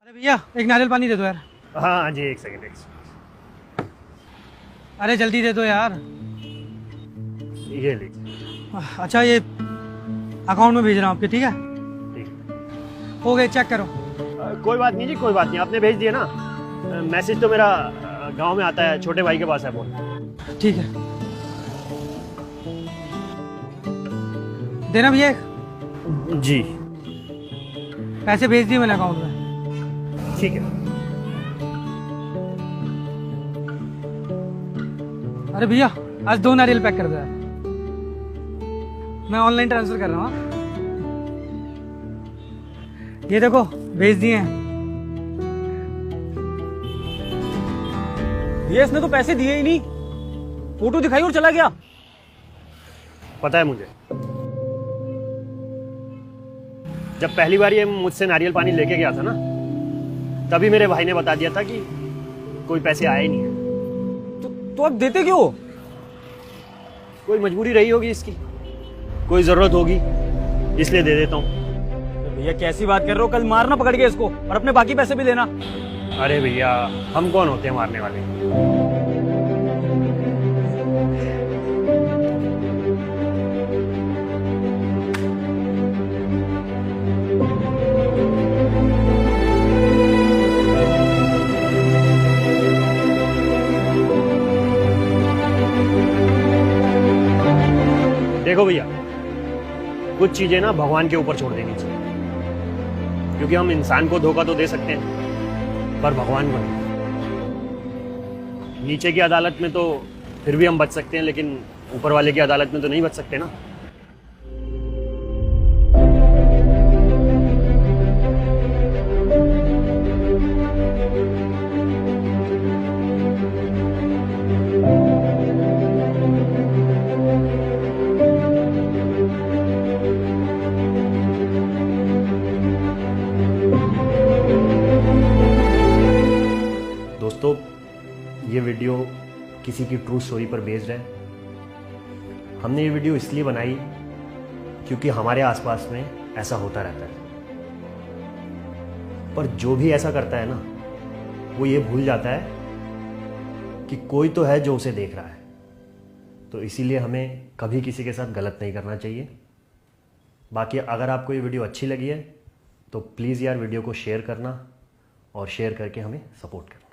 अरे भैया एक नारियल पानी दे दो यार। हाँ जी, एक सेकंड। अरे जल्दी दे दो यार। ये ली। अच्छा ये अकाउंट में भेज रहा हूँ आपके, ठीक है? ठीक। हो गए, चेक करो। कोई बात नहीं जी, कोई बात नहीं, आपने भेज दिया ना। मैसेज तो मेरा गांव में आता है, छोटे भाई के पास है फोन। ठीक है, देना भैया। जी पैसे भेज दिए मैंने अकाउंट में। ठीक है। अरे भैया आज 2 नारियल पैक कर दो यार, मैं ऑनलाइन ट्रांसफर कर रहा हूँ। ये देखो भेज दिए हैं। ये इसने तो पैसे दिए ही नहीं, फोटो दिखाई और चला गया। पता है मुझे, जब पहली बार ये मुझसे नारियल पानी लेके गया था ना, तभी मेरे भाई ने बता दिया था कि कोई पैसे आए ही नहीं है। तो अब देते क्यों? कोई मजबूरी रही होगी इसकी, कोई जरूरत होगी, इसलिए दे देता हूँ। भैया कैसी बात कर रहे हो, कल मारना पकड़ के इसको और अपने बाकी पैसे भी देना। अरे भैया हम कौन होते हैं मारने वाले? देखो भैया, कुछ चीजें ना भगवान के ऊपर छोड़ देनी चाहिए, क्योंकि हम इंसान को धोखा तो दे सकते हैं पर भगवान को नहीं। नीचे की अदालत में तो फिर भी हम बच सकते हैं, लेकिन ऊपर वाले की अदालत में तो नहीं बच सकते ना। दोस्तों, ये वीडियो किसी की ट्रू स्टोरी पर बेस्ड है। हमने ये वीडियो इसलिए बनाई क्योंकि हमारे आसपास में ऐसा होता रहता है, पर जो भी ऐसा करता है ना, वो ये भूल जाता है कि कोई तो है जो उसे देख रहा है। तो इसीलिए हमें कभी किसी के साथ गलत नहीं करना चाहिए। बाकी अगर आपको ये वीडियो अच्छी लगी है तो प्लीज़ यार वीडियो को शेयर करना और शेयर करके हमें सपोर्ट करना।